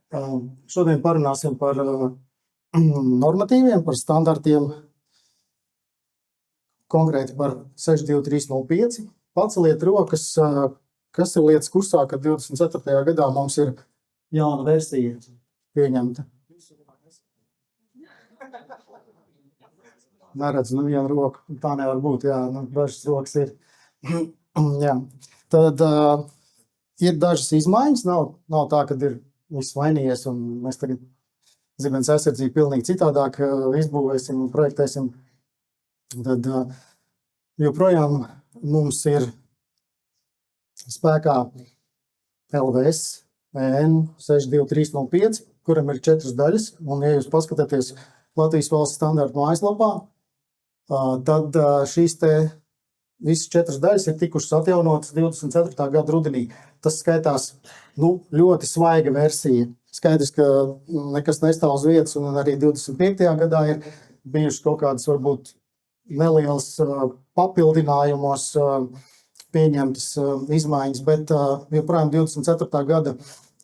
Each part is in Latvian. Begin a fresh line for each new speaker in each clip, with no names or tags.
Šodien parunāsim par normatīviem, par standartiem, konkrēti par 62305. Paceliet rokas, kas ir lietas kursā, ka 24. gadā mums ir jauna versija pieņemta. Neredz, vienu roku, tā nevar būt, jā, dažas rokas ir. Jā. Tad ir dažas izmaiņas, nav tā, kad ir viss mainījies un mēs tagad zibens aizsardzību pilnīgi citādāk izbūvēsim un projektēsim. Tad joprojām mums ir spēkā LVS EN 62305, kuram ir 4 daļas, un ja jūs paskatāties Latvijas valsts standarta mājaslapā, tad šīs te visas 4 daļas ir tikušas atjaunotas 24. gada rudenī. Tas skaitās ļoti svaiga versija. Skaidrs, ka nekas nestāv uz vietas, un arī 25. gadā ir bijušas kaut kādas varbūt nelielas papildinājumos pieņemtas izmaiņas, bet joprojām 24. gada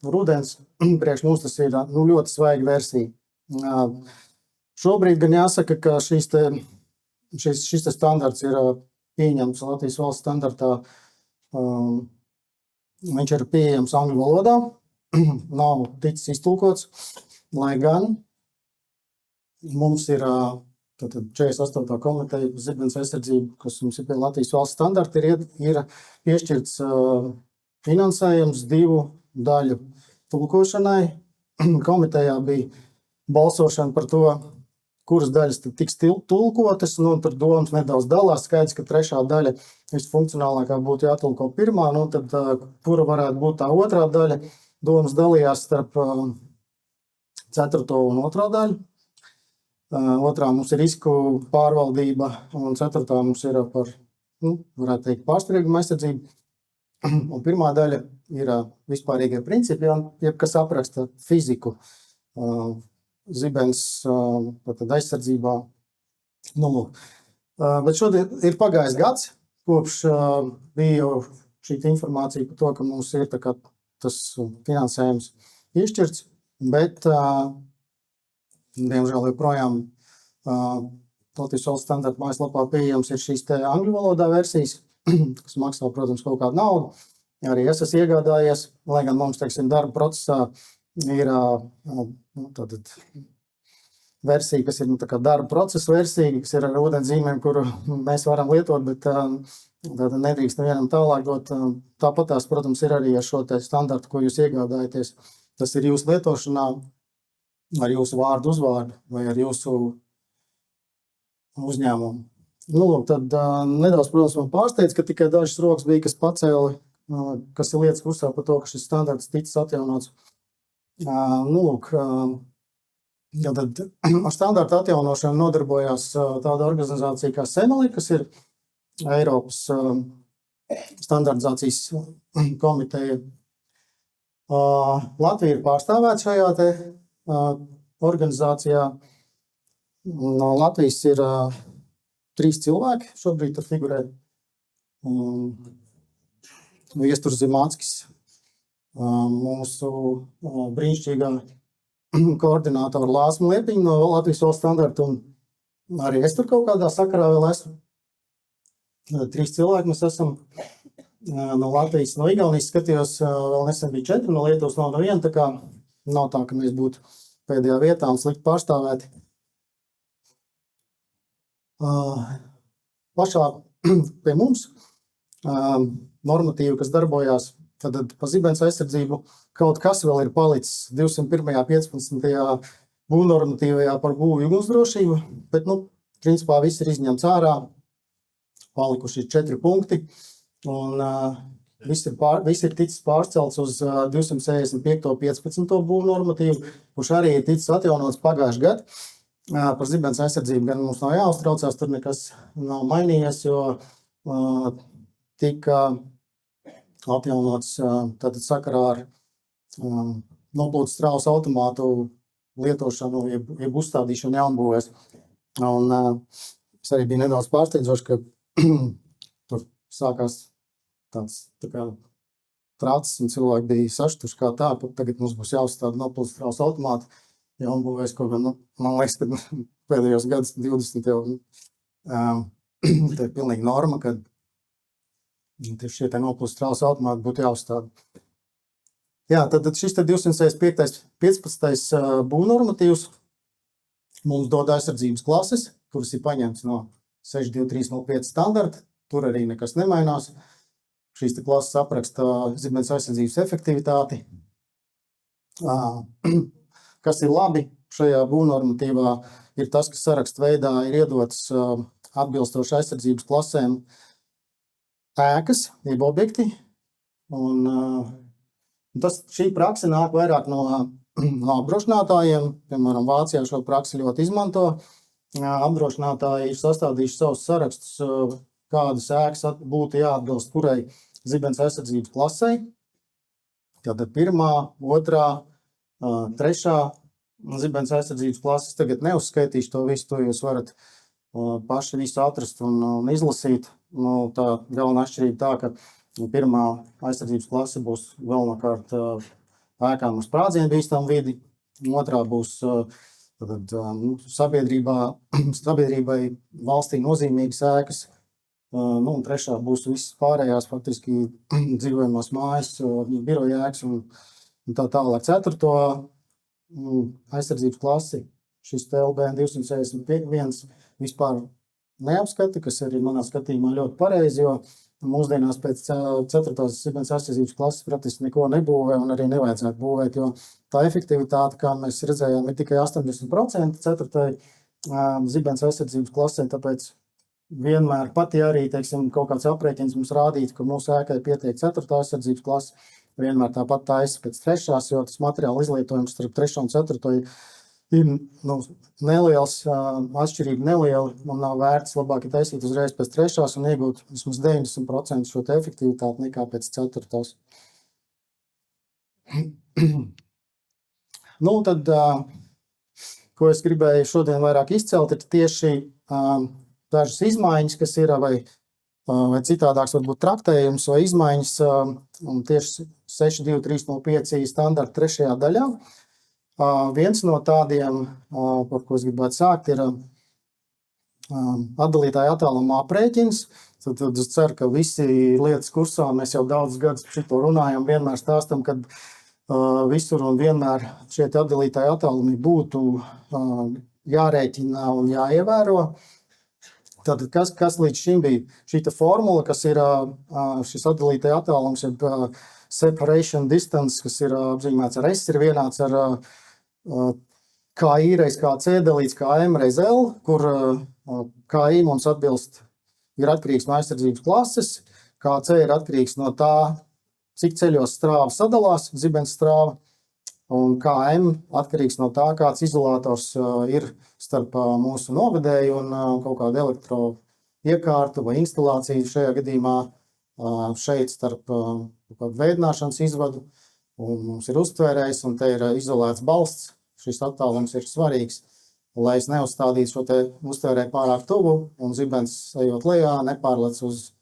rudens priekš mums tas ir ļoti svaiga versija. Šobrīd gan jāsaka, ka šis standarts ir pieņemts Latvijas valsts standartā. Viņš ir pieejams angļu valodā, nav ticis iztulkots, lai gan mums ir 48. komiteja zibens aizsardzība, kas mums ir pie Latvijas valsts standarta, ir piešķirts finansējums 2 daļu tulkošanai. Komitejā bija balsošana par to, kuras daļas tiks tulkotas, tur domas nedaudz dalās. Skaidrs, ka 3. daļa visfunkcionālākā būtu jātulko 1, tad kura varētu būt tā 2. daļa. Domas dalījās starp 4. un 2. daļu. 2. mums ir risku pārvaldība, un 4. mums ir par, varētu teikt, pārsteiguma aizsardzību. Un 1. daļa ir vispārīgie principi, kas apraksta fiziku zibens aizsardzībā. Bet šodien ir pagājis gads, kopš bija šī informācija par to, ka mums ir tas finansējums piešķirts, bet diemžēl joprojām Latvijas valsts standarta mājaslapā pieejams ir šīs te angļu valodā versijas, kas maksā, protams, kaut kādu naudu. Arī es esmu iegādājies, lai gan mums, darba procesā ir versija, kas ir darba procesa versija, kas ir ar ūdenzīmēm, kuru mēs varam lietot, bet nedrīkst nevienam tālāk dot. Tāpat tās, protams, ir arī ar šo te standartu, ko jūs iegādājaties. Tas ir jūsu lietošanā ar jūsu vārdu, uzvārdu vai ar jūsu uzņēmumu. Tad nedaudz, protams, man pārsteidz, ka tikai dažas rokas bija, kas pacēli, kas ir lietas kursā par to, ka šis standarts ticis atjaunots. Tad ar standarta atjaunošanu nodarbojās tāda organizācija kā Semeli, kas ir Eiropas standartizācijas komiteja. Latvija ir pārstāvēta šajā te organizācijā. No Latvijas ir 3 cilvēki, šobrīd tur figurē. Viesturs Zimāckis, mūsu brīnišķīgā koordinātora Lāsma Liepiņa no Latvijas valsts standarta, un arī es tur kaut kādā sakarā vēl esmu. 3 cilvēki mēs esam no Latvijas, no Igaunijas skatījos, vēl nesen bija 4, no Lietuvas nav neviena, tā kā nav tā, ka mēs būtu pēdējā vietā un slikti pārstāvēti. Pašā pie mums normatīvi, kas darbojās, tad pa zibens aizsardzību kaut kas vēl ir palicis 201. 15. būvnormatīvajā par būvu ugunsdrošību, bet, principā viss ir izņemts ārā, palikuši 4 punkti, un viss ir ticis pārcelts uz 265. 15. būvnormatīvu, kurš arī ir ticis atjaunots pagājušajā gadā. Par zibens aizsardzību gan mums nav jāuztraucās, tur nekas nav mainījies, jo tika atjaunots tātad sakarā ar noplūdes strāvas automātu lietošanu, jeb uzstādīšanu jaunbūvēs. Un es arī biju nedaudz pārsteidzoši, ka tur sākās tāds tracis un cilvēki bija saštuši kā tā, ka tagad mums būs jāuzstāda nopildes trausu automāti. Jaunbūvēs kaut kā, man liekas, ka pēdējos gadus 20 jau tā ir pilnīgi norma, ka tieši šie nopildes trausu automāti būtu jāuzstāda. Jā, tad šis 265. 15. būvnormatīvs mums dod aizsardzības klases, kuras ir paņemts no 62305 standarta. Tur arī nekas nemainās. Šīs klases apraksta zibens aizsardzības efektivitāti. Kas ir labi šajā būvnormatīvā, ir tas, ka saraksta veidā ir iedotas atbilstoši aizsardzības klasēm ēkas, jeb objekti. Šī prakse nāk vairāk no apdrošinātājiem. Piemēram, Vācijā šo praksi ļoti izmanto. Apdrošinātāji ir sastādījuši savus sarakstus, kādas ēkas būtu jāatbilst kurai zibens aizsardzības klasei. Tātad 1., 2., 3. zibens aizsardzības klases. Tagad neuzskaitīšu to visu, to jūs varat paši visu atrast un izlasīt. Tā galvenā atšķirība tā, ka 1. aizsardzības klase būs galvenokārt ēkām uz sprādzienu bīstamu vidi. 2. būs sabiedrībai valstī nozīmīgas ēkas. Un 3. būs visas pārējās faktiski dzīvojamās mājas, biroja ēkas un tā tālāk. 4. aizsardzības klasi šis LBN 261 vispār neapskata, kas arī manā skatījumā ļoti pareizi, jo mūsdienās pēc 4. zibens aizsardzības klases praktiski neko nebūvē un arī nevajadzētu būvēt, jo tā efektivitāte, kā mēs redzējām, ir tikai 80% 4. zibens aizsardzības klasē, tāpēc vienmēr pat, ja arī, teiksim, kaut kāds aprēķins mums rādītu, ka mūsu ēkai pietiek 4. aizsardzības klase, vienmēr tāpat taisa pēc 3., jo tas materiāla izlietojums starp 3. un 4. ir neliels, atšķirība neliela, un nav vērts labāk taisīt uzreiz pēc 3. un iegūt vismaz 90% šo efektivitāti nekā pēc 4. Tad, ko es gribēju šodien vairāk izcelt, ir tieši dažas izmaiņas, kas ir vai citādāks varbūt traktējums vai izmaiņas tieši 62305 standarta 3. daļā. Viens no tādiem, par ko es gribētu sākt, ir atdalītāja attāluma aprēķins. Tad es ceru, ka visi lietas kursā mēs jau daudzus gadus par šito runājam, vienmēr stāstam, ka visur un vienmēr šie atdalītāja attālumi būtu jārēķina un jāievēro. Tātad, kas līdz šim bija šī formula, kas ir šis atdalītāja attālums, separation distance, kas ir apzīmēts ar S, ir vienāds ar KI reiz KC dalīts KM reiz L, kur KI mums atbilst, ir atkarīgs no aizsardzības klases, KC ir atkarīgs no tā, cik ceļos strāva sadalās, zibens strāva, un KM atkarīgs no tā, kāds izolators ir starp mūsu novedēju un kaut kādu elektro iekārtu vai instalāciju šajā gadījumā šeit starp veidināšanas izvadu. Un mums ir uztvērējs un te ir izolēts balsts. Šis attālums ir svarīgs, lai es neuzstādītu šo te uztvērēju pārāk tuvu un zibens ejot lejā nepārlec uz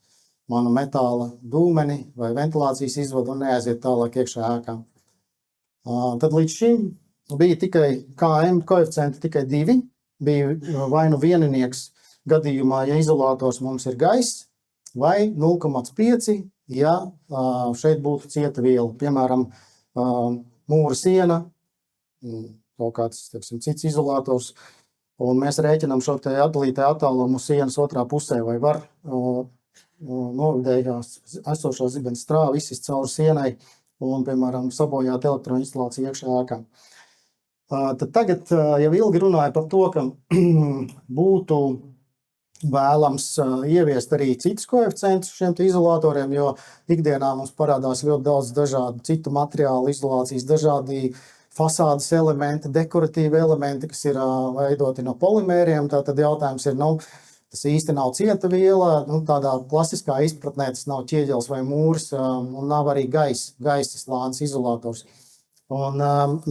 manu metāla dūmeni vai ventilācijas izvadu un neaiziet tālāk iekšā ēkā. Tad līdz šim bija tikai KM koeficienti tikai 2. Bija vai nu vieninieks gadījumā, ja izolators mums ir gaiss, vai 0,5, ja šeit būtu cieta viela. Piemēram, mūra siena, kaut kāds, teiksim, cits izolators, un mēs rēķinām šo te atdalītāju attālumu sienas otrā pusē, vai var novidējās esošā zibens strāva izsist cauri sienai un, piemēram, sabojāt elektroinstalāciju iekšā ēkā. Tad tagad jau ilgi runāju par to, ka būtu vēlams ieviest arī citus koeficientus šiem izolatoriem, jo ikdienā mums parādās ļoti daudz dažādu citu materiālu izolācijas, dažādi fasādes elementi, dekoratīvi elementi, kas ir veidoti no polimēriem. Tātad jautājums ir, tas īsti nav cieta viela, tādā klasiskā izpratnē tas nav ķieģelis vai mūrs, un nav arī gaisa slānis izolators. Un,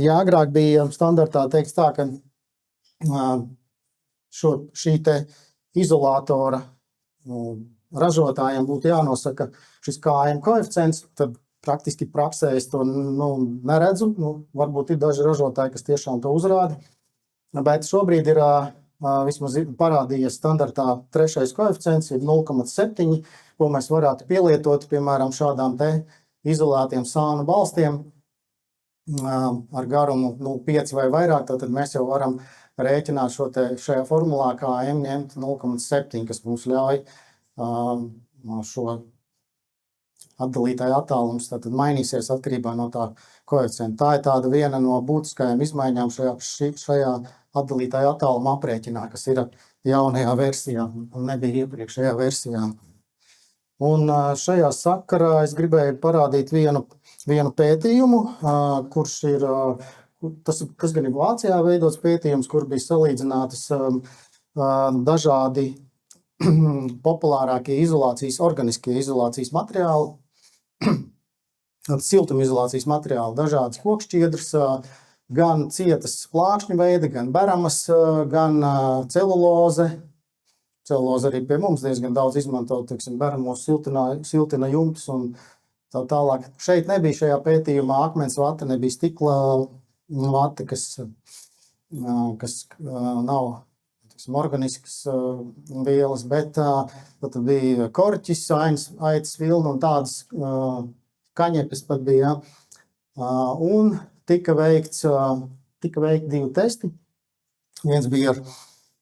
ja agrāk bija standartā teikts tā, ka šī te izolatora ražotājiem būtu jānosaka šis KM koeficients, tad praktiski praksē es to neredzu. Varbūt ir daži ražotāji, kas tiešām to uzrāda. Bet šobrīd ir vismaz parādījies standartā trešais koeficients, ir 0,7, ko mēs varētu pielietot, piemēram, šādām te izolētiem sānu balstiem ar garumu 0,5 vai vairāk, tad mēs jau varam rēķināt šajā formulā kā M ņemt 0,7, kas mums ļauj šo atdalītāju attālums tad mainīsies atkarībā no tā koeficienta. Tā ir tāda viena no būtiskajām izmaiņām šajā atdalītāju attāluma aprēķinā, kas ir jaunajā versijā un nebija iepriekšējā versijā. Un šajā sakarā es gribēju parādīt vienu pētījumu, kurš ir, tas gan ir Vācijā veidots pētījums, kur bija salīdzinātas dažādi populārākie organiskie izolācijas materiāli, siltumizolācijas materiāli, dažādas kokšķiedras, gan cietas plākšņu veida, gan beramas, gan celuloze. Celuloze arī pie mums diezgan daudz izmanto, beramos siltina jumtus un tā tālāk. Šeit nebija šajā pētījumā akmens vata, nebija stikla vata, kas nav organiskas vielas, bet tad bija korķis, aitas vilna un tādas kaņepes pat bija. Un tika veikti 2 testi. Viens bija ar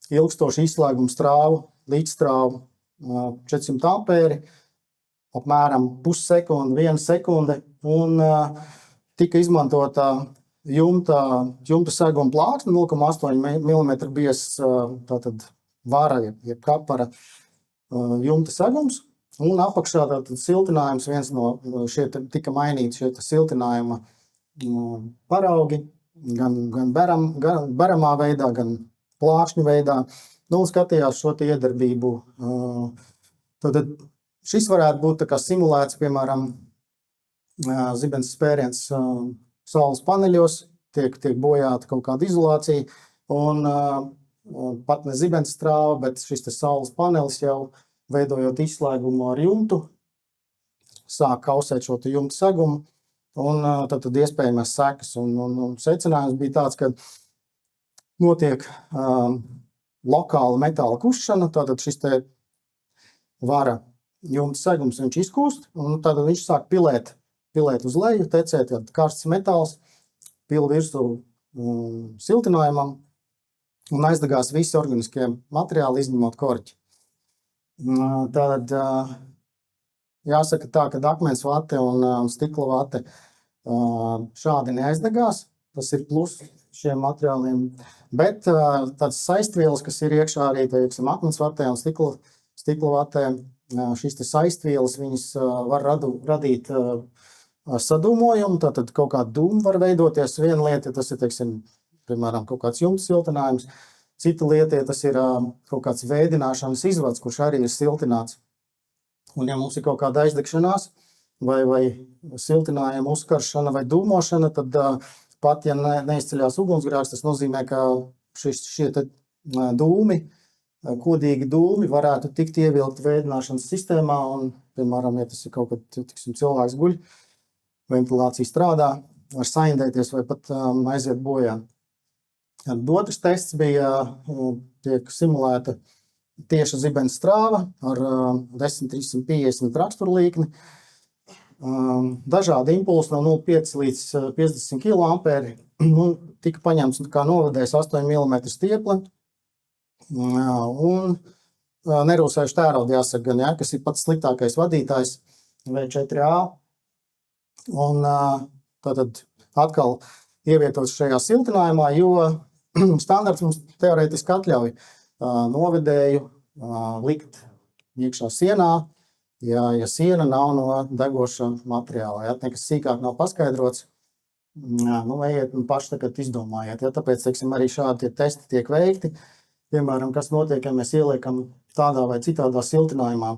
ilgstošu izslēgumu strāvu, līdzstrāvu 400 ampēri, apmēram pussekundi, 1 sekunde, un tika izmantota jumta seguma plāksne, 0,8 mm biezs tātad vara, jeb kapara jumta segums, un apakšā tātad siltinājums, viens no tika mainīts šie siltinājuma paraugi, gan beramā veidā, gan plākšņu veidā, un skatījās šo iedarbību. Tātad šis varētu būt tā kā simulēts, piemēram, zibens spēriens saules paneļos, tiek bojāta kaut kāda izolācija, un pat ne zibens strāva, bet šis saules panelis jau veidojot izslēgumu ar jumtu, sāk kausēt šo jumtu segumu, un tad iespējamās sekas. Un secinājums bija tāds, ka notiek lokāla metāla kušana, tātad šis te vara jumta segums viņš izkūst, un tātad viņš sāk pilēt uz leju, tecēt, karsts metāls, pil virsū siltinājumam un aizdegās visi organiskie materiāli, izņemot korķi. Tātad jāsaka tā, ka akmens vate un stikla vate šādi neaizdegās, tas ir plus šiem materiāliem, bet tāds saistvielas, kas ir iekšā arī, teiksim, akmens vatē un stikla vatē, šīs te saistvielas, viņas var radīt sadūmojumu, tātad kaut kāda dūma var veidoties. Viena lieta, tas ir, teiksim, piemēram, kaut kāds jumta siltinājums, cita lieta, tas ir kaut kāds vēdināšanas izvads, kurš arī ir siltināts. Un ja mums ir kaut kāda aizdegšanās vai siltinājuma uzkaršana vai dūmošana, tad pat, ja neizceļās ugunsgrēks, tas nozīmē, ka šie dūmi, kodīgi dūmi varētu tikt ievilkt vēdināšanas sistēmā un, piemēram, ja tas ir kaut kad cilvēks guļ, ventilācija strādā, var saindēties vai pat aiziet bojā. Otrs tests bija, tiek simulēta tieša zibens strāva ar 10350 raksturlīkni, dažādi impulsi no 0,5 līdz 50 kA, tika paņemts kā novadējs 8 mm stieple, un nerūsējuši tērauda jāsaka gan, kas ir pats sliktākais vadītājs V4A, un tātad atkal ievietots šajā siltinājumā, jo standarts mums teorētiski atļauj novedēju likt iekšā sienā, ja siena nav no degoša materiāla, nekas sīkāk nav paskaidrots, ejiet un paši tagad izdomājiet. Tāpēc, teiksim, arī šādi testi tiek veikti. Piemēram, kas notiek, ja mēs ieliekam tādā vai citādā siltinājumā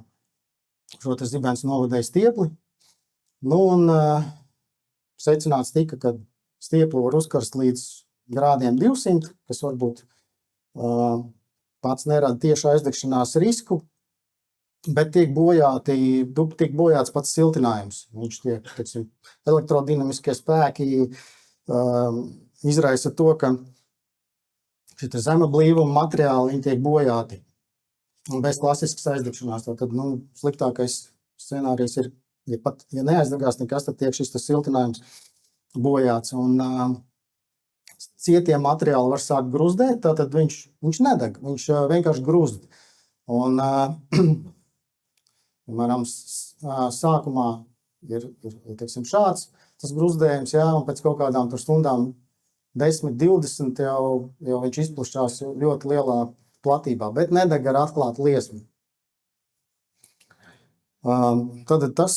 šo zibens novadēju stiepli. Un secināts tika, ka stiepli var uzkarst līdz grādiem 200, kas varbūt pats nerada tieši aizdegšanās risku, bet tiek bojāts pats siltinājums. Viņš tiek, teiksim, elektrodinamiskie spēki izraisa to, ka šie zema blīvuma materiāli viņi tiek bojāti. Un bez klasiskas aizdegšanās. Tad, sliktākais scenārijs ir, ja neaizdegās nekas, tad tiek šis siltinājums bojāts. Un cietie materiāli var sākt gruzdēt, tad viņš nedeg, viņš vienkārši gruzd. Un, piemēram, sākumā ir teiksim, šāds tas gruzdējums, jā, un pēc kaut kādām tur stundām 10, 20 jau viņš izplušās ļoti lielā platībā, bet nedeg ar atklātu liesmu. Tad tas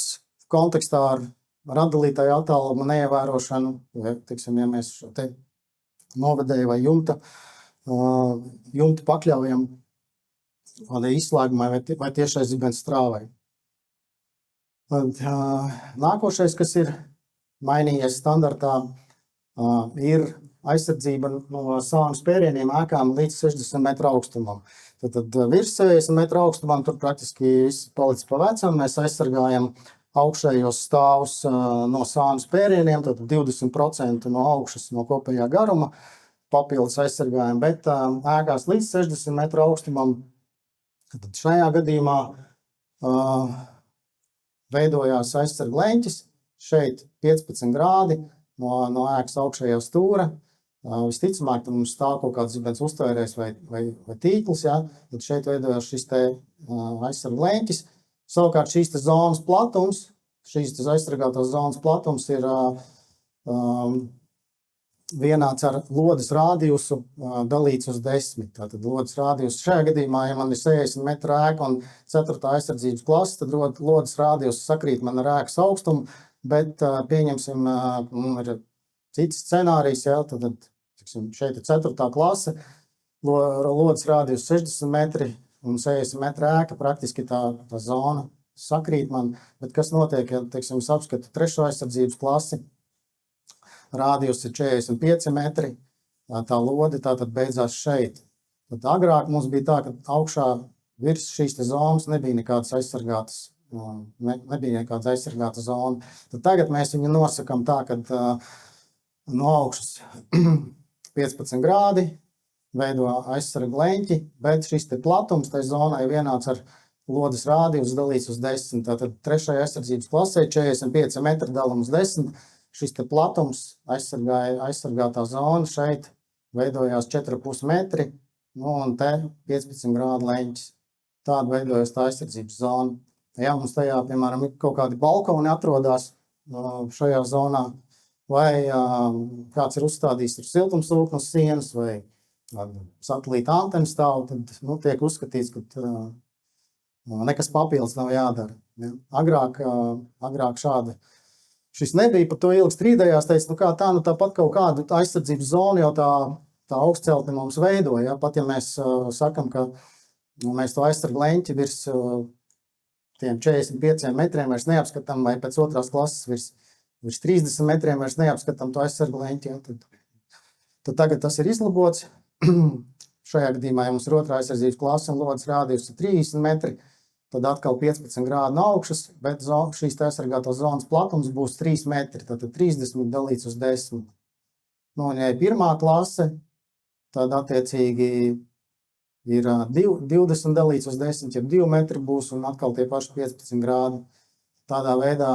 kontekstā ar atdalītāju attālumu neievērošanu, teiksim, ja mēs šo te novedēju vai jumta pakļaujam kādai izslēgumai vai tiešai zibens strāvai. Nākošais, kas ir mainījies standartā, ir aizsardzība no sānu spērieniem ēkām līdz 60 metru augstumam. Tad virs 60 metru augstumam tur praktiski viss palicis pa vecam. Mēs aizsargājam augšējos stāvus no sānu spērieniem, tad 20% no augšas no kopējā garuma papildus aizsargājam, bet ēkās līdz 60 metru augstumam, tad šajā gadījumā veidojās aizsarga leņķis, šeit 15 grādi no ēkas augšējā stūra. Visticamāk, tad mums stāv kaut kāds zibens uztvērējs vai tīkls, jā, tad šeit veidojās šis te aizsarga leņķis. Savukārt šīs te zonas platums, šīs te aizsargātās zonas platums ir vienāds ar lodes rādiusu dalīts uz 10. Tātad lodes rādius šajā gadījumā, ja man ir 60 metru ēka un 4. aizsardzības klase, tad lodes rādius sakrīt man ar ēkas augstumu, bet pieņemsim, ir cits scenārijs, jā, tad šeit ir 4. klase, lodes rādius 60 metri un 60 metru ēka, praktiski tā zona sakrīt man, bet kas notiek, ja, teiksim, es apskatu 3. aizsardzības klasi, rādījus ir 45 metri, tā lode tātad beidzās šeit. Tad agrāk mums bija tā, ka augšā virs šīs te zonas nebija nekādas aizsargāta zona. Tad tagad mēs viņu nosakam tā, ka no augšas 15 grādi veido aizsarga leņķi, bet šis te platums tai zonai vienāds ar lodes rādījus dalīts uz 10. Tātad 3. aizsardzības klasē 45 metri dalam uz 10. Šis te platums aizsargātā zona šeit veidojās 4,5 metri, un te 15 grādu leņķis. Tāda veidojas tā aizsardzības zona. Ja mums tajā, piemēram, kaut kādi balkoni atrodās šajā zonā, vai kāds ir uzstādījis siltumsūknes sienas, vai satelīta antenas stāv, tad tiek uzskatīts, ka nekas papildus nav jādara. Ja? Agrāk šis nebija, par to ilgi strīdējās, teica, kā tā, tāpat kaut kādu aizsardzības zonu jau tā augstceltne mums veido. Ja? Pat ja mēs sakam, ka mēs to aizsargu leņķi virs tiem 45 metriem vairs neapskatām, vai pēc 2. klases virs 30 metriem vairs neapskatām to aizsargu leņķi. Ja? Tad tagad tas ir izlabots. Šajā gadījumā, ja mums ir 2. aizsardzības klase un lodes rādījus ir 30 metri, tad atkal 15 grādi no augšas, bet šīs aizsargātās zonas platums būs 3 metri, tad 30 dalīts uz 10. Un ja ir 1. klase, tad attiecīgi ir 20 dalīts uz 10, ja 2 metri būs un atkal tie paši 15 grādi. Tādā veidā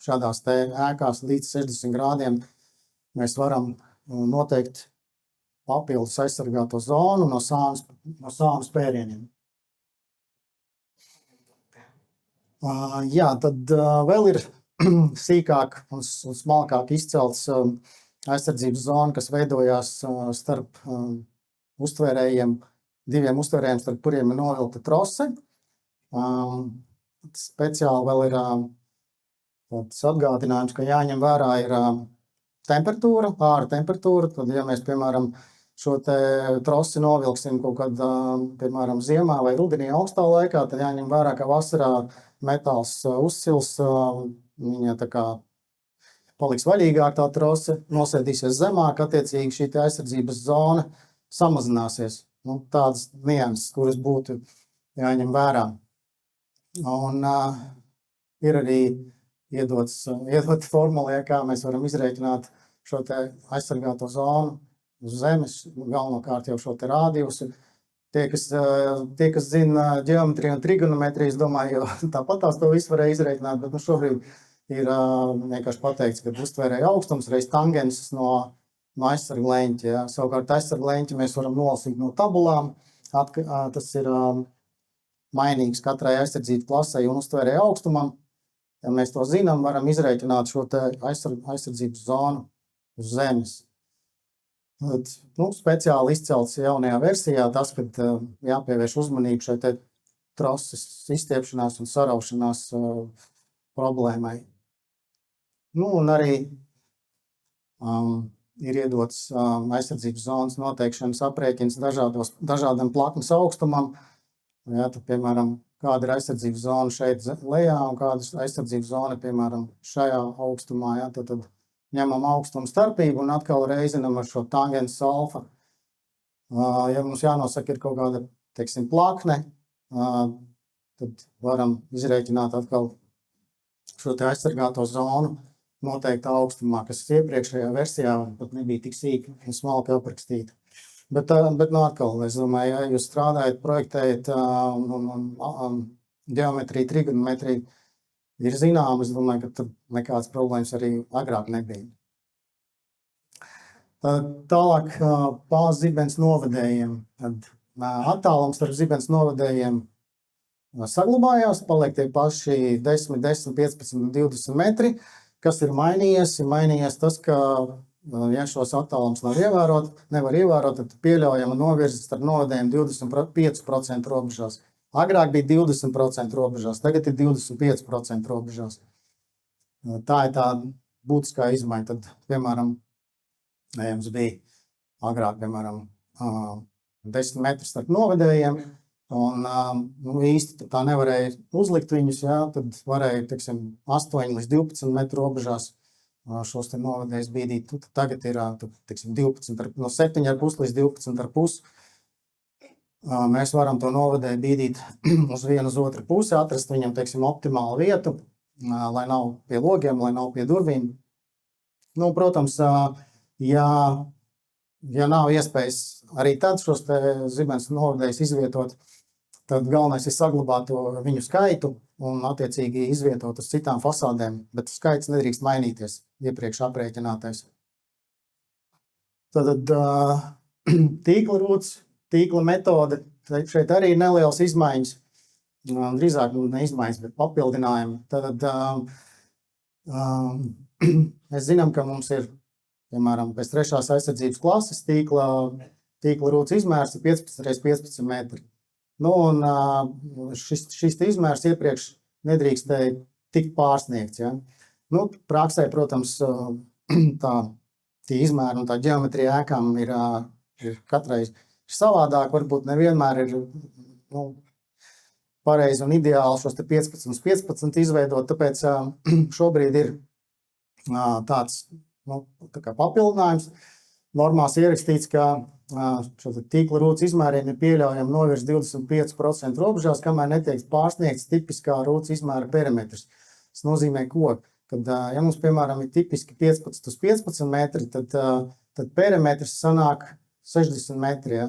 šādās te ēkās līdz 60 grādiem mēs varam noteikt papildus aizsargāto zonu no sānu spērieniem. Jā, tad vēl ir sīkāk un smalkāk izcelts aizsardzības zona, kas veidojās starp uztvērējiem, 2 uztvērējiem, starp kuriem ir novilkta trose. Speciāli vēl ir tāds atgādinājums, ka jāņem vērā ir temperatūra, āra temperatūra. Tad, ja mēs, piemēram, šo te trosi novilksim kaut kad, piemēram, ziemā vai rudenī augstā laikā, tad jāņem vērā, ka vasarā metāls uzsils, viņa tā kā paliks vaļīgāk tā trose, nosēdīsies zemāk, attiecīgi šī te aizsardzības zona samazināsies. Tādas nianses, kuras būtu jāņem vērā. Un ir arī iedot formulē, kā mēs varam izrēķināt šo te aizsargāto zonu uz zemes, galvenokārt jau šo te rādījusu. Tie, kas zina ģeometriju un trigonometriju, es domāju, tāpat tās to visu varēja izrēķināt, bet šobrīd ir vienkārši pateikts, ka uztvērēja augstums reiz tangenses no aizsarga leņķa. Ja. Savukārt aizsarga leņķi mēs varam nolasīt no tabulām. Tas ir mainīgs katrai aizsardzības klasei un uztvērēja augstumam. Ja mēs to zinām, varam izrēķināt šo te aizsardzības zonu uz zemes. Tad, speciāli izcelts jaunajā versijā tas, kad jāpievērš uzmanību šai te troses izstiepšanās un saraušanās problēmai. Un arī ir iedots aizsardzības zonas noteikšanas aprēķins dažādam plaknes augstumam. Ja, tad, piemēram, kāda ir aizsardzības zona šeit lejā un kāda ir aizsardzības zona, piemēram, šajā augstumā. Ja, tad ņemam augstumu starpību un atkal reizinam ar šo tangenses alfa. Ja mums jānosaka ir kaut kāda, teiksim, plakne, tad varam izrēķināt atkal šo te aizsargāto zonu noteikti augstumā, kas iepriekšējā versijā pat nebija tik sīki un smalki aprakstīta. Bet atkal, es domāju, ja jūs strādājat, projektējat ģeometriju, trigonometriju, ir zinām, es domāju, ka tur nekādas problēmas arī agrāk nebija. Tālāk pār zibens novadējiem. Attālums starp zibens novadējiem saglabājās, paliek tie paši 10, 15, 20 metri. Kas ir mainījies? Ir mainījies tas, ka, ja šos attālums nevar ievērot, tad pieļaujama novirze starp novadējiem 25% robežās. Agrāk bija 20% robežās, tagad ir 25% robežās. Tā ir tā būtiskā izmaiņa. Tad, piemēram, jums bija agrāk, piemēram, 10 metri starp novadējiem, un īsti tā nevarēja uzlikt viņus, jā, tad varēja, teiksim, 8 līdz 12 metru robežās šos te novadējus bīdīt. Tagad ir, teiksim, 12, no 7,5 līdz 12,5. Mēs varam to novadēju bīdīt uz vienu uz otru pusi, atrast viņam, teiksim, optimālu vietu, lai nav pie logiem, lai nav pie durvīm. Protams, ja nav iespējas arī tad šos te zibens novadējus izvietot, tad galvenais ir saglabāt viņu skaitu un attiecīgi izvietot uz citām fasādēm, bet skaits nedrīkst mainīties iepriekš aprēķinātais. Tad tīkla rūts, tīkla metode, šeit arī ir nelielas izmaiņas, drīzāk ne izmaiņas, bet papildinājumi. Tad mēs zinām, ka mums ir, piemēram, pēc 3. aizsardzības klases tīkla rūts izmērs ir 15 x 15 metri. Un šis izmērs iepriekš nedrīkstēja tikt pārsniegts. Ja? Praksē, protams, tie izmēri un tā ģeometrija ēkām ir katrai savādāk, varbūt nevienmēr ir pareizi un ideāli šos 15 uz 15 izveidot, tāpēc šobrīd ir tāds tā kā papildinājums. Normās ierakstīts, ka šo tīkla rūts izmēriem ir pieļaujama novirs 25% robežās, kamēr netiek pārsniegts tipiskā rūts izmēra perimetrs. Tas nozīmē, ko? Kad, ja mums, piemēram, ir tipiski 15 uz 15 metri, tad perimetrs sanāk 60 metri. Ja?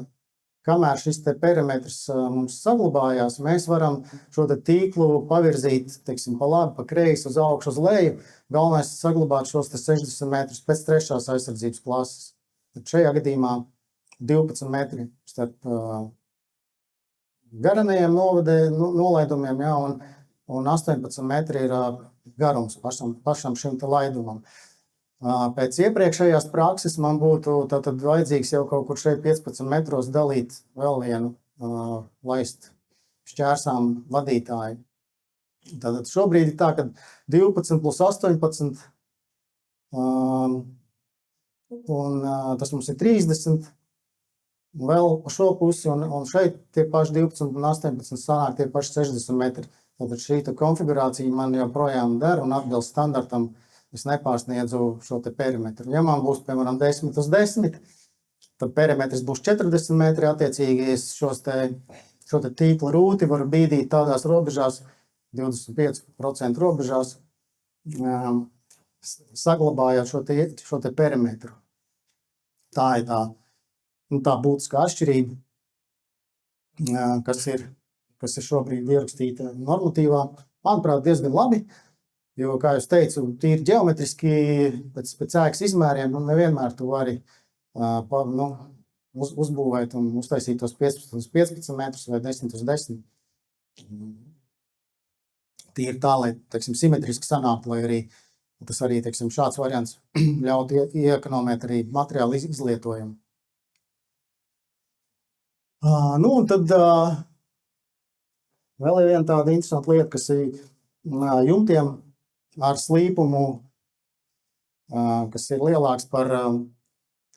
Kamēr šis te perimetrs mums saglabājās, mēs varam šo te tīklu pavirzīt, teiksim, pa labi, pa kreisi, uz augšu, uz leju. Galvenais ir saglabāt šos te 60 metrus pēc 3. aizsardzības klases. Tad šajā gadījumā 12 metri starp garanajiem nolaidumiem, ja, un 18 metri ir garums pašam šim te laidumam. Pēc iepriekšējās prakses man būtu tātad vajadzīgs jau kaut kur šeit 15 metros dalīt vēl vienu laist šķērsām vadītāju. Tātad šobrīd ir tā, ka 12 plus 18, un tas mums ir 30, vēl pa šo pusi, un šeit tie paši 12 un 18 sanāk tie paši 60 metri. Tātad šī konfigurācija man joprojām der un atbilst standartam. Es nepārsniedzu šo te perimetru. Ja man būs, piemēram, 10 uz 10, tad perimetrs būs 40 metri, attiecīgi es šos te šo te tīkla rūti var bīdīt tādās robežās, 25% robežās, saglabājot šo te perimetru. Tā ir tā būtiskā atšķirība, kas ir šobrīd ierakstīta normatīvā. Manuprāt, diezgan labi, jo, kā jūs teicu, tīri ģeometriski pēc ēkas izmēriem, nevienmēr tu vari uzbūvēt un uztaisīt tos 15 uz 15 metrus vai 10 uz 10. Tīri tā, lai, teiksim, simetriski sanāktu, lai arī tas arī, teiksim, šāds variants ļaut iekonomēt arī materiālu izlietojumu. Un tad vēl ir viena tāda interesanta lieta, kas ir jumtiem ar slīpumu, kas ir lielāks par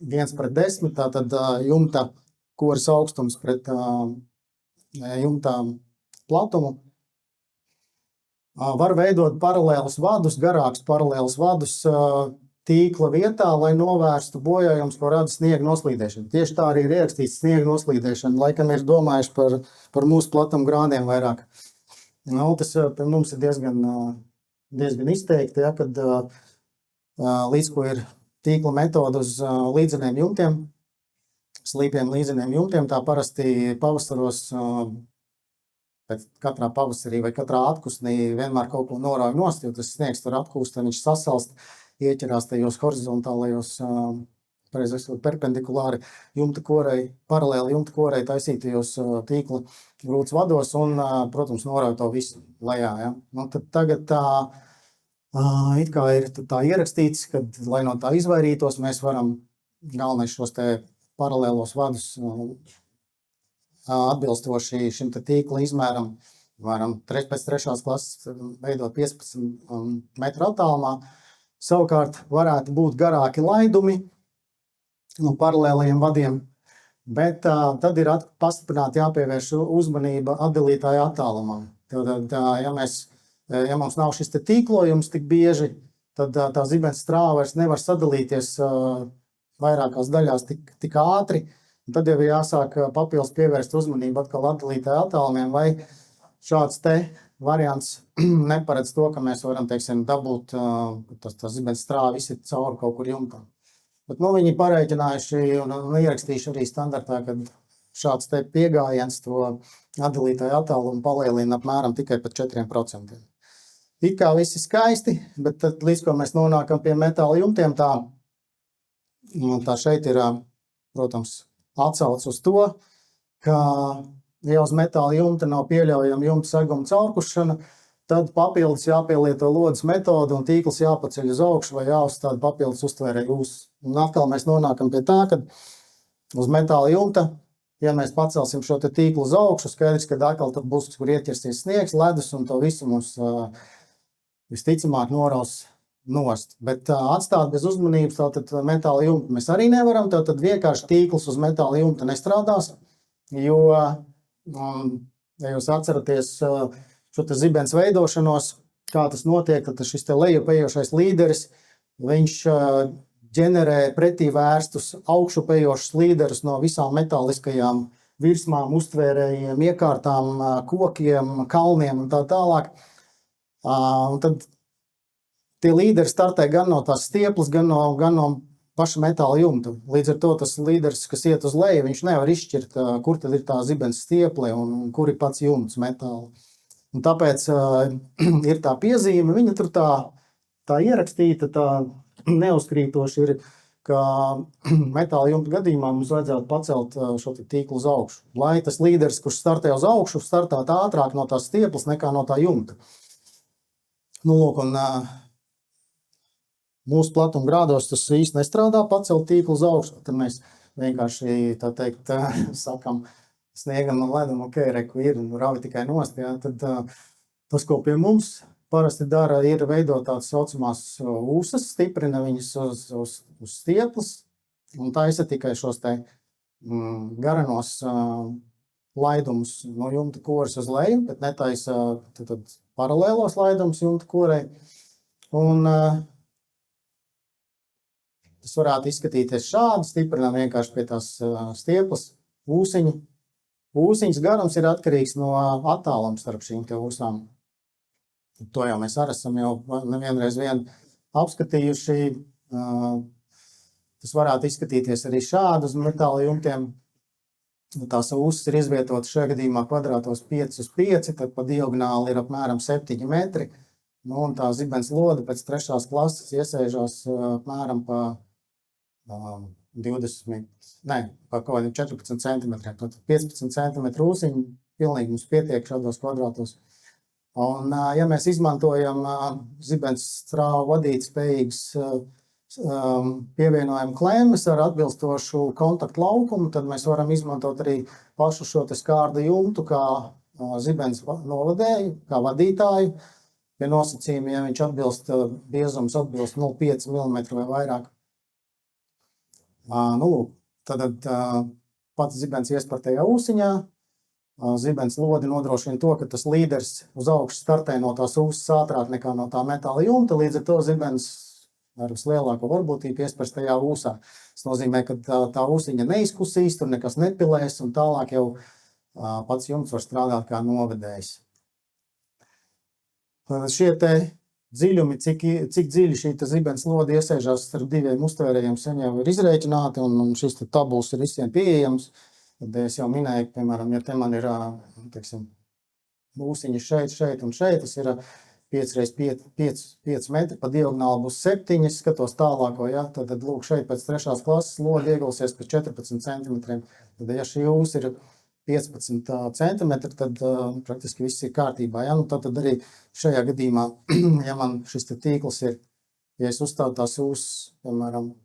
1:10, tātad jumta koras augstums pret jumta platumu. Var veidot paralēlus vadus, garākus paralēlus vadus tīkla vietā, lai novērstu bojājums, ko rada sniega noslīdēšana. Tieši tā arī ir ierakstīts sniega noslīdēšana. Laikam ir domājuši par mūsu platuma grādiem vairāk. Tas pie mums ir diezgan izteikti, ja, kad līdz ko ir tīkla metoda uz līdzeniem jumtiem, slīpiem līdzeniem jumtiem, tā parasti pavasaros pēc katrā pavasarī vai katrā atkusnī vienmēr kaut ko norauj nost, jo tas sniegs tur atkūst, viņš sasalst, ieķerās tajos horizontālajos, perpendikulāri jumta korei, paralēli jumta korei taisītajos tīkla rūtas vados un, protams, norauj to visu lejā. Ja. Tad tagad it kā ir tā ierakstīts, kad, lai no tā izvairītos, mēs varam galvenais šos te paralēlos vadus atbilstoši šim te tīkla izmēram, varam pēc 3. klases veidot 15 metru attālumā. Savukārt varētu būt garāki laidumi no paralēlajiem vadiem, bet tad ir pastiprināti jāpievērš uzmanība atdalītāja attālumam. Tad, ja mums nav šis te tīklojums tik bieži, tad tā zibens strāva vairs nevar sadalīties vairākās daļās tik ātri. Tad jau ir jāsāk papildus pievērst uzmanību atkal atdalītāju attālumiem, vai šāds te variants neparedz to, ka mēs varam, teiksim, dabūt tas zibens strāva visi cauri kaut kur jumtā. Bet viņi pareiķinājuši un ierakstījuši arī standartā, kad šāds te piegājiens to atdalītāju attālumu palielina apmēram tikai pat 4%. It kā viss ir skaisti, bet tad, līdz ko mēs nonākam pie metāla jumtiem, tā šeit ir, protams, atsauc uz to, ka, ja uz metāla jumta nav pieļaujama jumta seguma caurkušana, tad papildus jāpielieto lodes metoda un tīkls jāpaceļ uz augšu vai jāuzstāda papildus uztvērēju ūs. Un atkal mēs nonākam pie tā, ka uz metāla jumta, ja mēs pacelsim šo te tīklu uz augšu, skaidrs, ka atkal tad būs, kur ieķersies sniegs, ledus un to visu mums visticamāk noraus nost. Bet atstāt bez uzmanības tātad metāla jumta mēs arī nevaram, tātad vienkārši tīkls uz metāla jumta nestrādās, jo, ja jūs atceraties šo te zibens veidošanos, kā tas notiek, tad šis te lejupējošais līderis, viņš ģenerē pretī vērstus augšupējošus līderus no visām metāliskajām virsmām, uztvērējiem, iekārtām, kokiem, kalniem un tā tālāk. Un tad tie līderi startē gan no tās stieples, gan no paša metāla jumta. Līdz ar to tas līderis, kas iet uz leju, viņš nevar izšķirt, kur tad ir tā zibens stieple un kur ir pats jumts metāla. Un tāpēc ir tā piezīme, viņa tur tā ierakstīta, tā neuzkrītoši ir, ka metāla jumta gadījumā mums vajadzētu pacelt šo tīklu uz augšu. Lai tas līderis, kurš startē uz augšu, startētu ātrāk no tās stieples nekā no tā jumta. Lūk, un mūsu platuma grādos tas īsti nestrādā pacelt tīklu uz augšu, tad mēs vienkārši, tā teikt, sakam sniegam un ledam, ok, reku ir, rauj tikai nost, jā, tad tas, ko pie mums parasti dara, ir veidot tādas saucamās ūsas, stiprina viņas uz stieples un taisa tikai šos te garanos laidumus no jumta koras uz leju, bet netaisa tad paralēlos laidumus jumta korei. Un tas varētu izskatīties šādi, stiprinām vienkārši pie tās stieples ūsiņu, Ūsiņas garums ir atkarīgs no attāluma starp šīm te ūsām. To jau mēs arī esam jau nevienreiz apskatījuši. Tas varētu izskatīties arī šādi uz metāla jumtiem. Tās ūsas ir izvietotas šajā gadījumā kvadrātos 5 uz 5, tad pa diagonāli ir apmēram 7 metri. Nu, un tā zibens lode pēc 3. klases iesēžās apmēram pa 14 centimetriem. Tad 15 centimetru ūsiņu pilnīgi mums pietiek šādos kvadrātos. Un, ja mēs izmantojam zibens strāvu vadīt spējīgas pievienojumu klēmes ar atbilstošu kontaktu laukumu, tad mēs varam izmantot arī pašu šo te skārda jumtu kā zibens novadēju, kā vadītāju. Pie nosacījuma, ja viņš biezums atbilst 0,5 mm vai vairāk. Tad pats zibens iespartajā ūsiņā. Zibens lodi nodrošina to, ka tas līderis uz augšu startē no tās ūsas ātrāk nekā no tā metāla jumta, līdz ar to zibens ar vislielāko varbūtību iespars tajā ūsā. Tas nozīmē, ka tā ūsiņa neizkusīs, tur nekas nepilēs, un tālāk jau pats jumts var strādāt kā novedējs. Šie te dziļumi, cik dziļi šī zibens lode iesēžās starp diviem uztvērējiem, sen jau ir izrēķināti, un šis te tabuls ir visiem pieejams. Tad es jau minēju, piemēram, ja te man ir, teiksim, ūsiņi šeit un šeit, tas ir 5 x 5 metri, pa diagonāli būs 7, skatos tālāko, ja, tad lūk šeit pēc 3. klases lode iegulsies pēc 14 centimetriem. Tad, ja šī ūsa ir 15 centimetri, tad praktiski viss ir kārtībā. Ja? Nu, tad arī šajā gadījumā, ja man šis te tīkls ir, ja es uzstāvu tās ūsas, piemēram,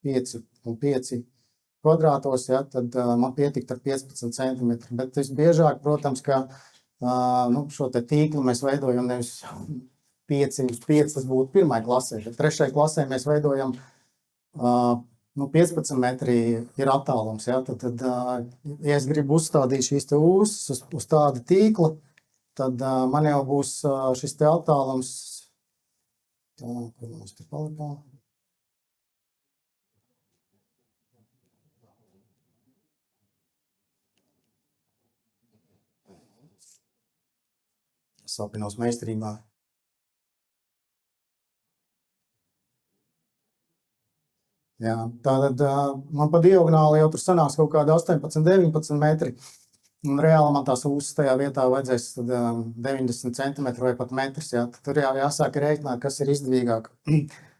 5 un 5 kvadrātos, ja, tad man pietikt ar 15 centimetri. Bet visbiežāk, protams, ka šo te tīklu mēs veidojam nevis 5 uz 5, tas būtu 1. klasē, bet 3. klasē mēs veidojam 15 metri ir attālums. Ja, tad, ja es gribu uzstādīt šīs te ūsas uz tādu tīkla, tad man jau būs šis te attālums. Kur mums te palikā? Sapinos meistarībā. Jā, tātad man pa diagonāli jau tur sanāks kaut kāda 18-19 metri. Un reāli man tās ūsas tajā vietā vajadzēs 90 centimetru vai pat metrs. Jā. Tur jau jāsāk rēķināt, kas ir izdevīgāk.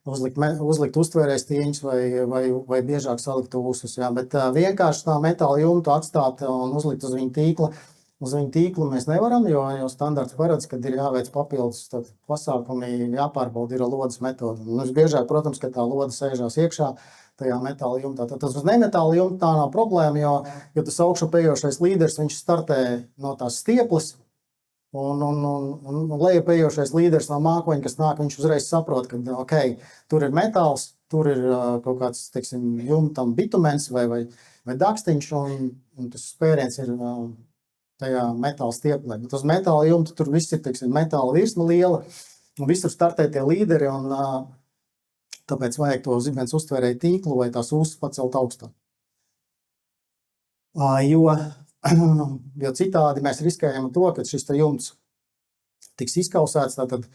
Uzlikt uztvērēs tīņus vai biežāk salikt ūsus. Jā. Bet vienkārši tā metāla jumtu atstāt un uzlikt uz viņu tīkla. Uz viņu tīklu mēs nevaram, jo standarts paredz, kad ir jāveic papildus pasākumi, jāpārbauda ir lodes metode. Un visbiežāk, protams, ka tā lode sēžās iekšā tajā metāla jumtā. Tad tas uz nemetāla jumta tā nav problēma, jo tas augšupējošais līderis, viņš startē no tās stieples, un lejupējošais līderis no mākoņa, kas nāk, viņš uzreiz saprot, ka okay, tur ir metāls, tur ir kaut kāds, teiksim, jumtam bitumens vai dakstiņš, un tas spēriens ir tajā metāla stieplē. Bet uz metāla jumta tur viss ir, teiksim, metāla virsma liela, un visur startē tie līderi, un tāpēc vajag to zibens uztvērēju tīklu vai tās ūsas pacelt augstāk. Jo citādi mēs riskējam to, ka šis te jumts tiks izkausēts, tātad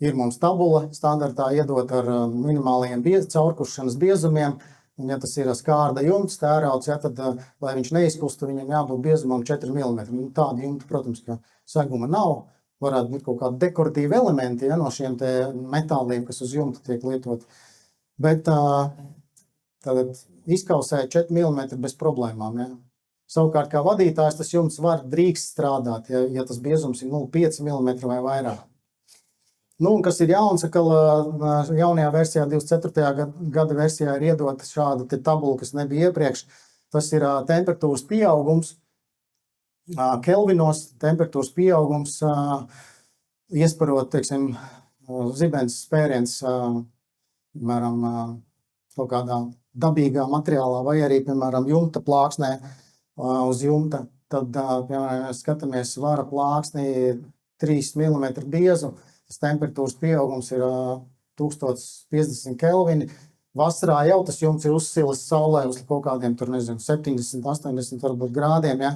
ir mums tabula standartā iedot ar minimālajiem caurkušanas biezumiem. Un, ja tas ir skārda jumts, tērauds, ja, tad, lai viņš neizkustu, viņam jābūt biezumam 4 mm. Tāda jumta, protams, ka seguma nav. Varētu būt kaut kādi dekoratīvi elementi, ja, no šiem te metāliem, kas uz jumta tiek lietot. Bet tad izkausēt 4 mm bez problēmām. Ja. Savukārt, kā vadītājs, tas jumts drīkst strādāt, ja tas biezums ir 0,5 mm vai vairāk. Nu, un kas ir jauns, ka jaunajā versijā, 24. gada versijā ir iedota šāda tabula, kas nebija iepriekš. Tas ir temperatūras pieaugums, kelvinos temperatūras pieaugums, iesparot, teiksim, zibens spēriens, piemēram, kaut kādā dabīgā materiālā vai arī, piemēram, jumta plāksnē uz jumta. Tad, piemēram, skatāmies vara plāksnī 3 mm biezu. Tas temperatūras pieaugums ir 1050 kelvini. vasarā jau tas jumts ir uzsilis saulē uz kaut kādiem, tur nezinu, 70, 80 varbūt grādiem, ja,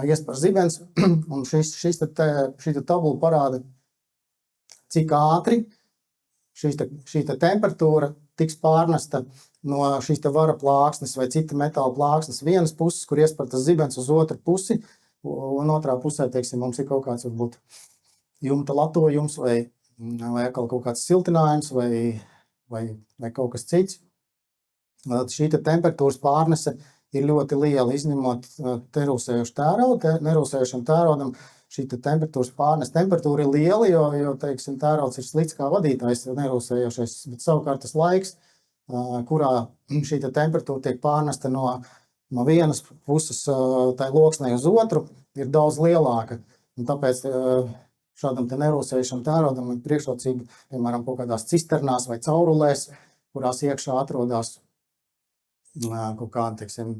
iespar zibens, un šī tabula parāda, cik ātri šī temperatūra tiks pārnesta no šīs vara plāksnes vai cita metāla plāksnes vienas puses, kur iespar tas zibens uz otru pusi, un otrā pusē, teiksim, mums ir kaut kāds varbūt jumta latojums vai kaut kāds siltinājums vai kaut kas cits. Šī temperatūras pārnese ir ļoti liela, izņemot nerūsējušu tēraudu. Nerūsējušam tēraudam šī temperatūras pārnese temperatūra ir liela, jo teiksim, tērauds ir slikts kā vadītājs, nerūsējošais, bet savukārt tas laiks, kurā šī temperatūra tiek pārnesta no vienas puses tai loksnei uz otru, ir daudz lielāka. Un tāpēc šādam nerūsējušam tēraudam ir priekšrocība, piemēram, kaut kādās cisternās vai caurulēs, kurās iekšā atrodas kaut kāda, teiksim,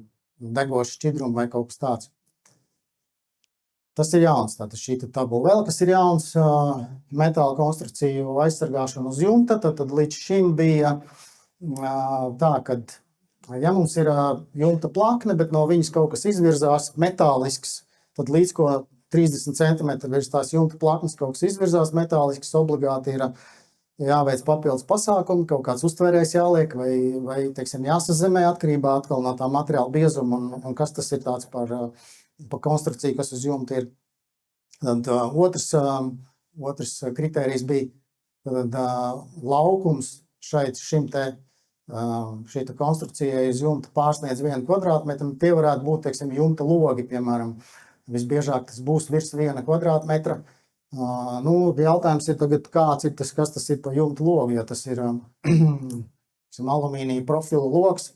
degoša šķidruma vai kaut kas tāds. Tas ir jauns, tātad šī tabula. Vēl, kas ir jauns, metāla konstrukciju aizsargāšana uz jumta, tad līdz šim bija tā, kad, ja mums ir jumta plakne, bet no viņas kaut kas izvirzās metālisks, tad līdz ko 30 cm virs tās jumta plaknes kaut kas izvirzās metālisks, obligāti ir jāveic papildus pasākumi, kaut kāds uztvērējs jāliek vai teiksim, jāsazemē atkarībā atkal no tā materiāla biezuma un kas tas ir tāds par konstrukciju, kas uz jumta ir. Tad otrs kritērijs bija laukums šī konstrukcijai uz jumta pārsniedz 1 kvadrātmetru, tie varētu būt, teiksim, jumta logi, piemēram. Visbiežāk tas būs virs 1 kvadrātmetra. Jautājums ir tagad, kas tas ir pa jumta logu, ja tas ir alumīnija profila logs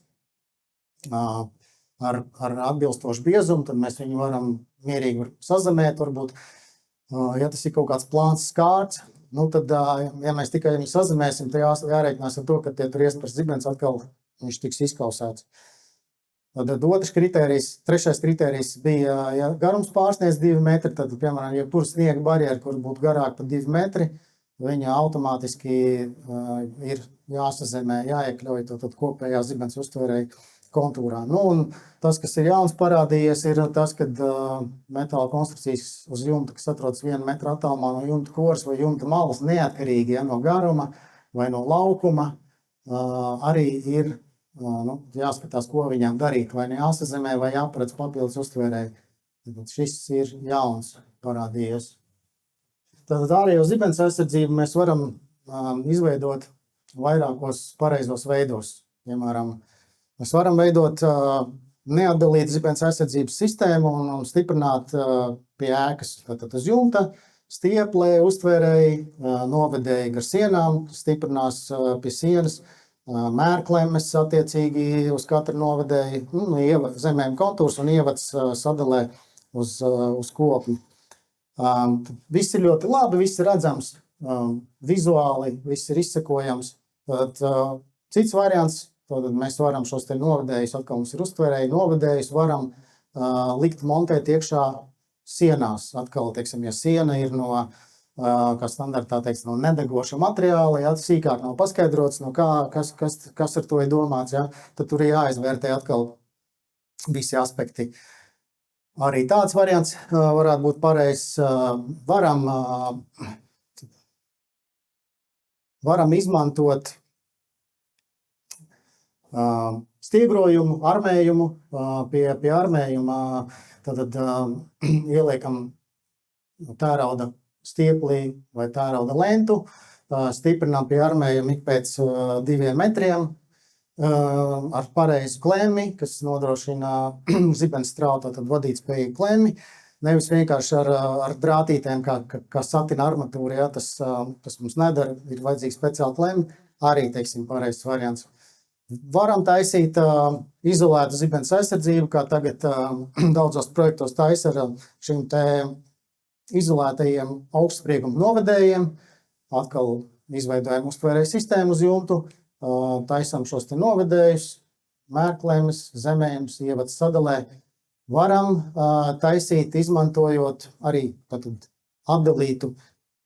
ar atbilstošu biezumu, tad mēs viņu varam mierīgi sazemēt, varbūt. Ja tas ir kaut kāds plāns skārts, tad, ja mēs tikai viņu sazemēsim, tad jārēķinās ar to, ka tie tur iespars zibens atkal viņš tiks izkausēts. Tad trešais kritērijs bija, ja garums pārsniedz 2 metri, tad, piemēram, ja kur sniega barjera, kur būtu garāk par 2 metri, viņa automātiski ir jāsazemē, jāiekļauj tad kopējā zibens uztvērēja kontūrā. Un tas, kas ir jauns parādījies, ir tas, kad metāla konstrukcijas uz jumta, kas atrodas 1 metra attālumā no jumta koras vai jumta malas, neatkarīgi no garuma vai no laukuma, arī ir jāskatās, ko viņām darīt, vai jāsazemē, vai jāparedz papildus uztvērēji. Šis ir jauns parādījies. Tātad ārējo zibens aizsardzību mēs varam izveidot vairākos pareizos veidos. Piemēram, mēs varam veidot neatdalītu zibens aizsardzības sistēmu un stiprināt pie ēkas, tātad uz jumta, stieplē, uztvērēji, novedēji gar sienām, stiprinās pie sienas, mērklemes attiecīgi uz katru novedēju, zemēm kontūrs un ievads sadalē uz kopni. Viss ir ļoti labi, viss ir redzams vizuāli, viss ir izsekojams. Cits variants, tad mēs varam šos te novedējus, atkal mums ir uztvērēji novedējus, varam likt montēt iekšā sienās. Atkal, teiksim, ja siena ir kā standartā teiks, no nedegoša materiāla, ja sīkāk nav paskaidrots, kas ar to ir domāts, ja, tad tur ir jāizvērtē atkal visi aspekti. Arī tāds variants varētu būt pareizs. Varam izmantot stiegrojumu, armējumu, pie armējuma tad ieliekam tērauda stieplī vai tērauda lentu, stiprinām pie armējuma ik pēc 2 metriem ar pareizu klemmi, kas nodrošina zibens strautu, tad vadītspējīgu klemmi. Nevis vienkārši ar drātītēm, kā satina armatūra, ja, tas mums nedara, ir vajadzīgs speciāli klemmi, arī, teiksim, pareizs variants. Varam taisīt izolētu zibens aizsardzību, kā tagad daudzos projektos taisa ar šīm te izolētajiem augstsprieguma novedējiem, atkal izveidojam uztvērēju sistēmu uz jumtu, taisam šos te novedējus, mērklemes, zemējums, ievads sadalē. Varam taisīt, izmantojot arī atdalītu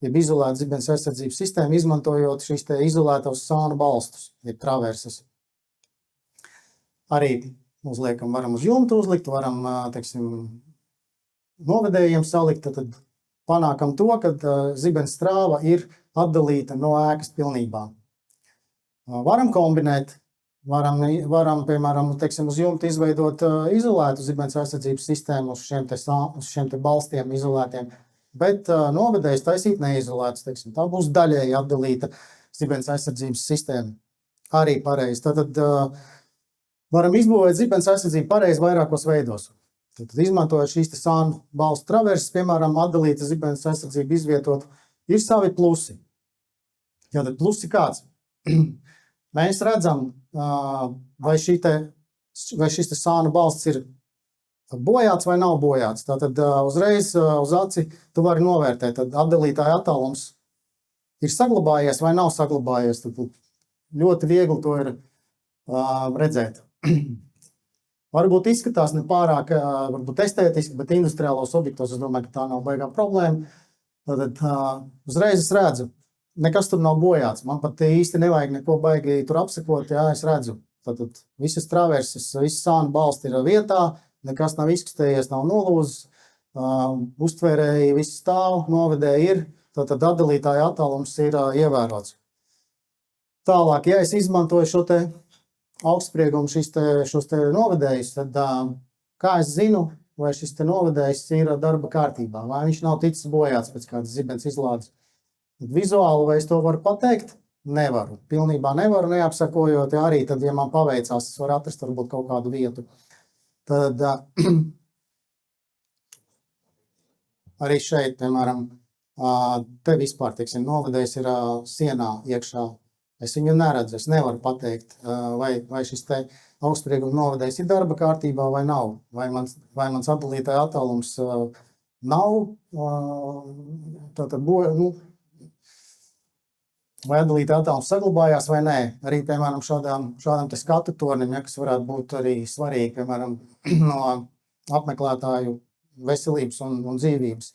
jeb izolētu zibens aizsardzības sistēmu, izmantojot šīs te izolētos sānu balstus, jeb traverses. Arī uzliekam, varam uz jumtu uzlikt, varam, teiksim, novedējiem salikt, tad panākam to, ka zibens strāva ir atdalīta no ēkas pilnībā. Varam kombinēt, varam piemēram, teiksim, uz jumta izveidot izolētu zibens aizsardzības sistēmu uz šiem te balstiem izolētiem, bet novedējs taisīt neizolēts, teiksim, tā būs daļēji atdalīta zibens aizsardzības sistēma. Arī pareizi. Tad varam izbūvēt zibens aizsardzību pareizi vairākos veidos. Tad izmantojot šīs te sānu balstu traverses, piemēram, atdalīta zibens aizsardzību izvietot, ir savi plusi. Jā, tad plusi kāds? Mēs redzam, vai šis te sānu balsts ir bojāts vai nav bojāts. Tātad uzreiz uz aci tu vari novērtēt, tad atdalītāja attālums ir saglabājies vai nav saglabājies. Tad ļoti viegli to ir redzēt. Varbūt izskatās nepārāk, varbūt estētiski, bet industriālos objektos es domāju, ka tā nav baigā problēma. Tad uzreiz es redzu, nekas tur nav bojāts. Man pat īsti nevajag neko baigi tur apsekot, jā, es redzu. Tad visas traverses, visas sānu balsti ir vietā, nekas nav izkustējies, nav nolūzis, uztvērēji visi stāv, novedēji ir, tad atdalītāja attālums ir ievērots. Tālāk, ja es izmantoju šo te augstspriegumu šos te novedējus, tad kā es zinu, vai šis te novedējs ir darba kārtībā, vai viņš nav ticis bojāts pēc kādas zibens izlādes. Vizuāli vai es to varu pateikt? Nevaru. Pilnībā nevaru, neapsakojot, ja arī tad, ja man paveicās, es varu atrast varbūt kaut kādu vietu. Tad arī šeit, piemēram, te vispār, teiksim, novedējs ir sienā iekšā. Es viņu neredzu, es nevaru pateikt, vai šis te augstsprieguma novedējs ir darba kārtībā vai nav. Vai mans atdalītāja attālums nav, tātad vai atdalītāja attālums saglabājās vai nē. Arī, piemēram, šādam te skatu tornim, ja, kas varētu būt arī svarīgi, piemēram, no apmeklētāju veselības un dzīvības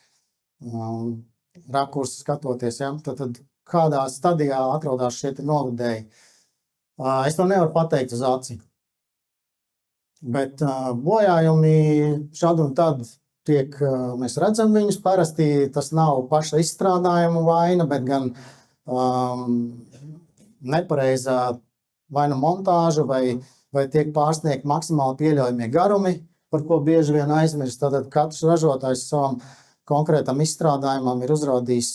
rakursa skatoties, ja, tad kādā stadijā atrodas šie novedēji. Es to nevaru pateikt uz aci. Bet bojājumi šad un tad mēs redzam viņus, parasti tas nav paša izstrādājuma vaina, bet gan nepareizā vai nu montāža, vai tiek pārsniegt maksimāli pieļaujamie garumi, par ko bieži vien aizmirst. Tātad katrs ražotājs savam konkrētam izstrādājumam ir uzrādījis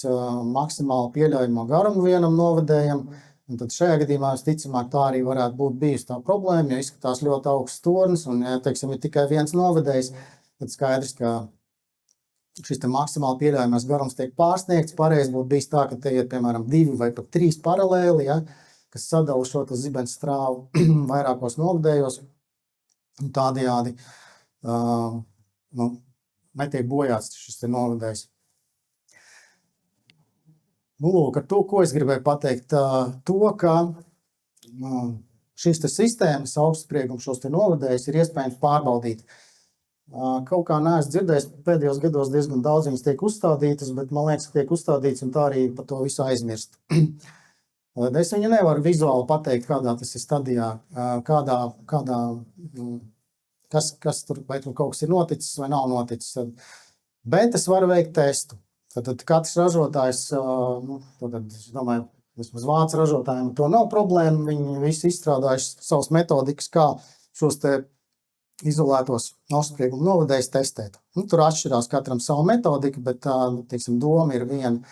maksimāli pieļaujamo garumu vienam novedējam. Un tad šajā gadījumā visticamāk tā arī varētu būt bijusi tā problēma, jo izskatās ļoti augsts tornis un, ja, teiksim, ir tikai viens novedējs, tad skaidrs, ka šis te maksimāli pieļaujamais garums tiek pārsniegts. Pareizi būtu bijis tā, ka te ir, piemēram, 2 vai pat 3 paralēli, ja, kas sadala šo zibens strāvu vairākos novedējos. Un tādējādi netiek bojāts šis te novedējs. Lūk, ar to, ko es gribēju pateikt, to, ka šīs te sistēmas augstspriegums šos te novedējus ir iespējams pārbaudīt. Kaut kā neesmu dzirdējis, pēdējos gados diezgan daudz viņas tiek uzstādītas, bet man liekas, ka tiek uzstādīts un tā arī par to visu aizmirst. Es viņu nevaru vizuāli pateikt, kādā tas ir stadijā, kas tur, vai tur kaut kas ir noticis vai nav noticis. Bet es varu veikt testu. Tad katrs ražotājs, es domāju, vismaz vācu ražotājiem to nav problēma, viņi visi izstrādājuši savas metodikas, kā šos te izolētos augstsprieguma novedējus testēt. Tur atšķirās katram savu metodiku, bet teiksim, doma ir viena.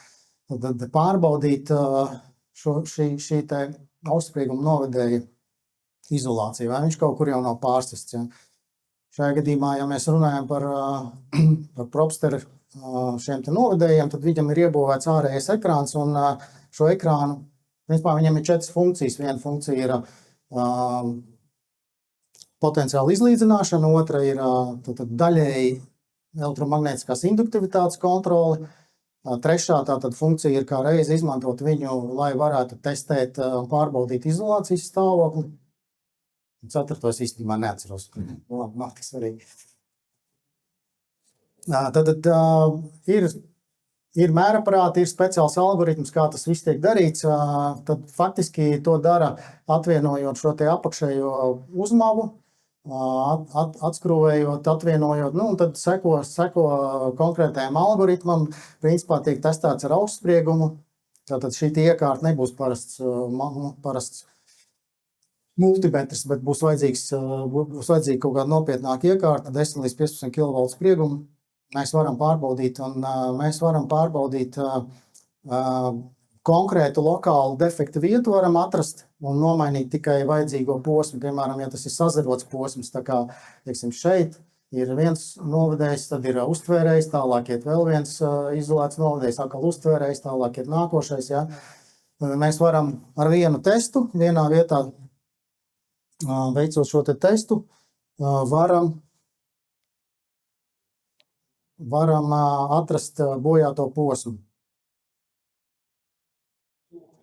Tad pārbaudīt šī te augstsprieguma novedēja izolāciju, vai viņš kaut kur jau nav pārsists. Ja. Šajā gadījumā, ja mēs runājam par propsteru šiem te novedējiem, tad viņam ir iebūvēts ārējais ekrāns, un šo ekrānu, principā viņam ir 4 funkcijas. Viena funkcija ir potenciāla izlīdzināšana, otra ir daļēji elektromagnētiskās induktivitātes kontrole, trešā tātad funkcija ir kā reizi izmantot viņu, lai varētu testēt un pārbaudīt izolācijas stāvokli. Ceturto es īstenībā neatceros. Labi, nav tik svarīgi. Tad ir Ir mēraparāti, ir speciāls algoritms, kā tas viss tiek darīts. Tad faktiski to dara atvienojot šo te apakšējo uzmavu, atskrūvējot, atvienojot, nu, un tad seko konkrētajam algoritmam. Principā tiek testēts ar augstspriegumu. Tātad šī iekārta nebūs parasts multimetrs, bet būs vajadzīga kaut kāda nopietnāka iekārta, 10 līdz 15 kV spriegumu. Mēs varam pārbaudīt, konkrētu lokālu defektu vietu varam atrast un nomainīt tikai vajadzīgo posmu. Piemēram, ja tas ir sazarots posms, tā kā, teiksim, šeit ir viens novadējs, tad ir uztvērējs, tālāk iet vēl viens izolēts novadējs, atkal uztvērējs, tālāk iet nākošais. Ja. Mēs varam ar vienu testu, vienā vietā veicot šo te testu, varam atrast bojāto posmu.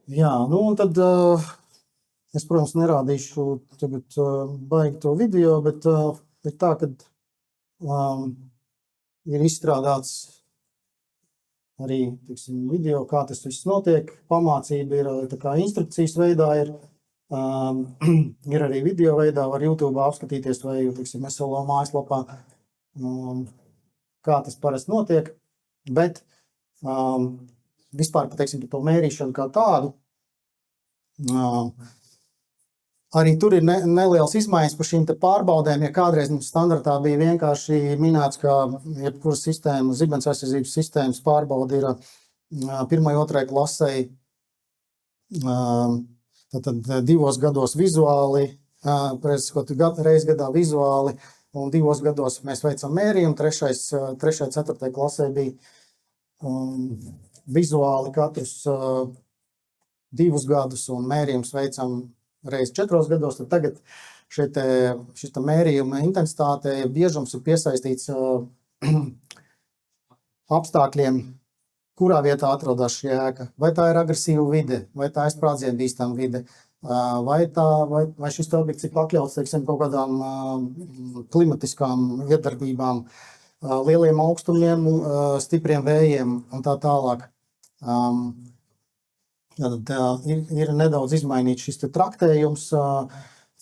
Jā, nu un tad es, protams, nerādīšu tagad baigi to video, bet ir tā, ka ir izstrādāts arī, tiksim, video, kā tas viss notiek. Pamācība ir tā kā instrukcijas veidā, ir arī video veidā, var YouTube apskatīties vai, tiksim, SLO mājaslapā, kā tas parasti notiek. Bet vispār, teiksim, par to mērīšanu kā tādu, arī tur ir nelielas izmaiņas par šīm te pārbaudēm. Ja kādreiz mums standartā bija vienkārši minēts, ka jebkuras sistēma, zibens aizsardzības sistēmas pārbauda ir 1. 2. klasei, tātad 2 gados vizuāli, reiz gadā vizuāli, un 2 gados mēs veicam mērījumu, 3. 4. klasē bija vizuāli katrus 2 gadus, un mērījums veicam reiz 4 gados. Tad tagad šis mērījuma intensitāte biežums ir piesaistīts apstākļiem, kurā vietā atrodas šī ēka. Vai tā ir agresīva vide, vai tā ir sprādzienu bīstama vide, vai šis objekts ir pakļauts, teiksim, kaut kādām klimatiskām iedarbībām, lieliem augstumiem, stipriem vējiem un tā tālāk. Ir nedaudz izmainīts šis traktējums.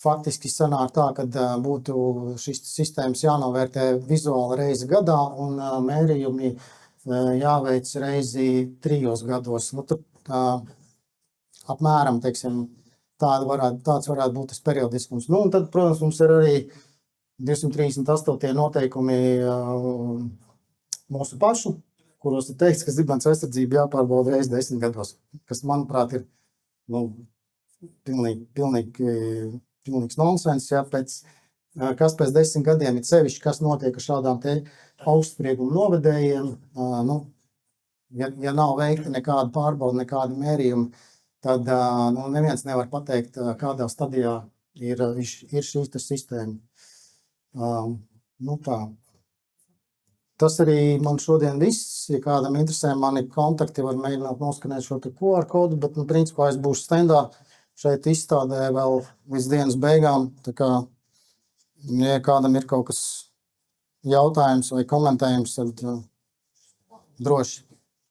Faktiski sanāk tā, ka būtu šīs sistēmas jānovērtē vizuāli reizi gadā un mērījumi jāveic reizi 3 gados. Nu, tur apmēram, teiksim, tāds varētu būt tas periodiskums. Nu, un tad, protams, mums ir arī 238 noteikumi mūsu pašu, kuros ir teikts, ka zibens aizsardzība jāpārbauda reizi 10 gados, kas, manuprāt, ir pilnīgs nonsens. Ja, kas pēc 10 gadiem ir sevišķi, kas notiek ar šādām te augstsprieguma novedējiem. Ja nav veikta nekāda pārbauda, nekāda mērījuma, tad neviens nevar pateikt, kādā stadijā ir šī sistēma. Nu tā. Tas arī man šodien viss. Ja kādam interesē mani kontakti, var mēģināt noskanēt šo te QR kodu, bet, principā, es būšu stendā šeit izstādē vēl līdz dienas beigām. Tā kā, ja kādam ir kaut kas jautājums vai komentējums, tad droši.